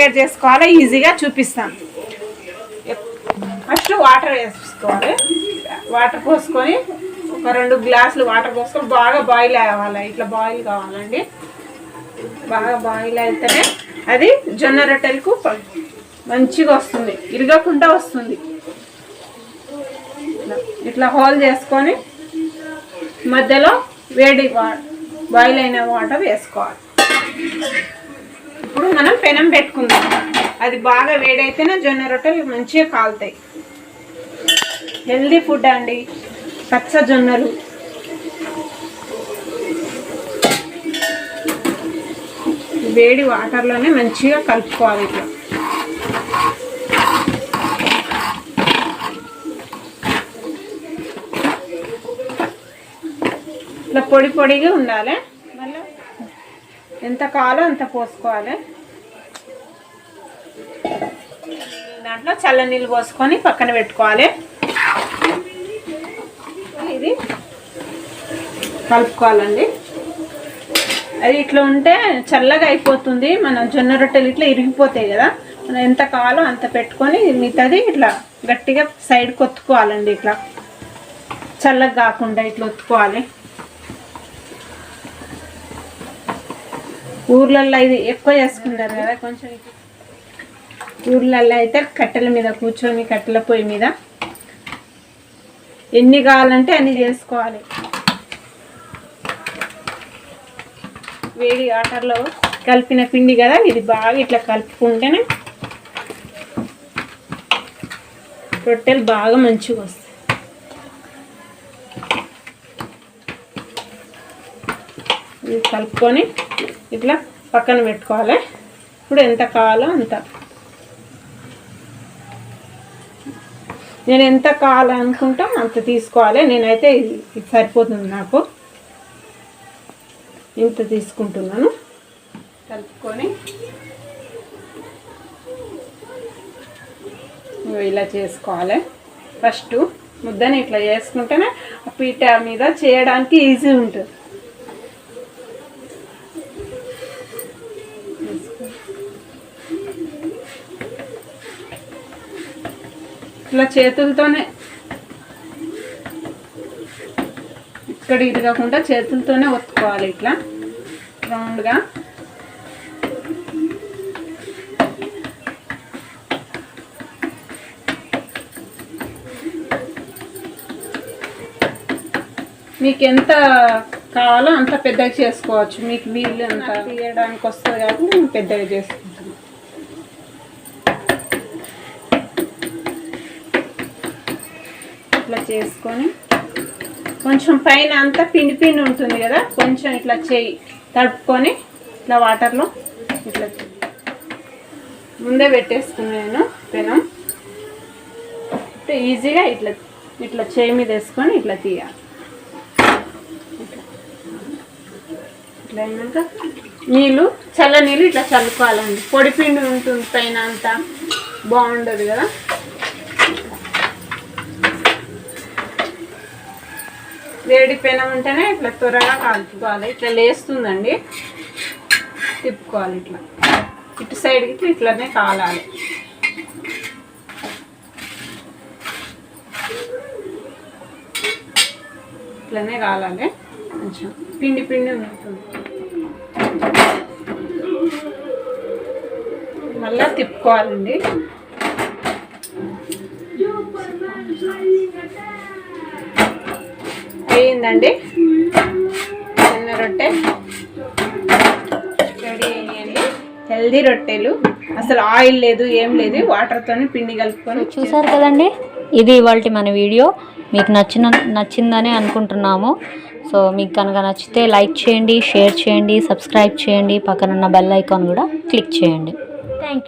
Prepare చేసుకోవాలో ఈజీగా చూపిస్తాను. ఫస్ట్ వాటర్ వేసుకోవాలి. వాటర్ పోసుకొని ఒక 2 గ్లాసులు వాటర్ పోసుకొని బాగా బాయిల్ అవ్వాలి. ఇట్లా బాయిల్ కావాలండి. బాగా బాయిల్ అయితేనే అది జొన్న రొట్టెలకు మంచిగా వస్తుంది, ఇరగకుండా వస్తుంది. ఇట్లా హోల్ చేసుకొని మధ్యలో వేడి బాయిల్ అయిన వాటర్ వేసుకోవాలి. ఇప్పుడు మనం పెనం పెట్టుకుందాం. అది బాగా వేడైతేనే జొన్న రొట్టెలు మంచిగా కాలుతాయి. హెల్దీ ఫుడ్ అండి పచ్చ జొన్నలు. వేడి వాటర్లోనే మంచిగా కలుపుకోవాలి. ఇట్లా పొడి పొడిగా ఉండాలి. మళ్ళీ ఎంత కావాలో అంత పోసుకోవాలి. దాంట్లో చల్ల నీళ్ళు పోసుకొని పక్కన పెట్టుకోవాలి. ఇది కలుపుకోవాలండి. అది ఇట్లా ఉంటే చల్లగా అయిపోతుంది. మన జొన్న రొట్టెలు ఇట్లా ఇరిగిపోతాయి కదా. మనం ఎంత కావాలో అంత పెట్టుకొని మిగతాది ఇట్లా గట్టిగా సైడ్ కొత్తుకోవాలండి. ఇట్లా చల్లగా కాకుండా ఇట్లా ఒత్తుకోవాలి. ఊర్లల్లో ఇది ఎక్కువ చేసుకుంటారు కదా. కొంచెం ఊర్లల్లో అయితే కట్టెల మీద కూర్చొని కట్టెల పొయ్యి మీద ఎన్ని కావాలంటే అన్ని చేసుకోవాలి. వేడి వాటర్లో కలిపిన పిండి కదా, ఇది బాగా ఇట్లా కలుపుకుంటేనే రొట్టెలు బాగా మంచిగా వస్తాయి. ఇది కలుపుకొని ఇట్లా పక్కన పెట్టుకోవాలి. ఇప్పుడు ఎంత కావాలో అంత, నేను ఎంత కావాలనుకుంటా అంత తీసుకోవాలి. నేనైతే ఇది సరిపోతుంది, నాకు ఇంత తీసుకుంటున్నాను. కలుపుకొని ఇలా చేసుకోవాలి. ఫస్ట్ ముద్దని ఇట్లా చేసుకుంటేనే ఆ పీట మీద చేయడానికి ఈజీ ఉంటుంది. ఇట్లా చేతులతోనే ఇక్కడ ఇరగకుండా చేతులతోనే ఒత్తుకోవాలి. ఇట్లా రౌండ్గా మీకు ఎంత కావాలో అంత పెద్దగా చేసుకోవచ్చు. మీకు వీళ్ళు అంత తీయడానికి వస్తుంది కాబట్టి నేను పెద్దగా చేసుకుంటాను. ఇట్లా చేసుకొని కొంచెం పైన అంతా పిండి పిండి ఉంటుంది కదా, కొంచెం ఇట్లా చేయి తడుపుకొని ఇట్లా వాటర్లో ఇట్లా ముందే పెట్టేసుకున్నాను పెనం. ఈజీగా ఇట్లా ఇట్లా చేయి మీద వేసుకొని ఇట్లా తీయాలి. ఇట్లా అయినాక నీళ్ళు చల్ల నీళ్ళు ఇట్లా చల్లుకోవాలండి. పొడి పిండి ఉంటుంది పైన అంతా, బాగుండదు కదా. వేడి పెనం ఉంటేనే ఇట్లా త్వరగా కాల్చుకోవాలి. ఇట్లా లేస్తుందండి, తిప్పుకోవాలి. ఇట్లా ఇటు సైడ్కి ఇట్లానే కాలాలి. ఇట్లానే కాలాలి. కొంచెం పిండి పిండి ఉంటుంది. మళ్ళీ తిప్పుకోవాలండి. అయ్యిందండి జొన్న రొట్టె రెడీ అయ్యాయండి. హెల్దీ రొట్టెలు, అసలు ఆయిల్ లేదు ఏం లేదు, వాటర్తోనే పిండి కలుపుకొని. చూసారు కదండి, ఇది ఇవాళ మన వీడియో. మీకు నచ్చిందని అనుకుంటున్నాము. సో మీకు కనుక నచ్చితే లైక్ చేయండి, షేర్ చేయండి, సబ్స్క్రైబ్ చేయండి, పక్కనున్న బెల్ ఐకాన్ కూడా క్లిక్ చేయండి. Thank you.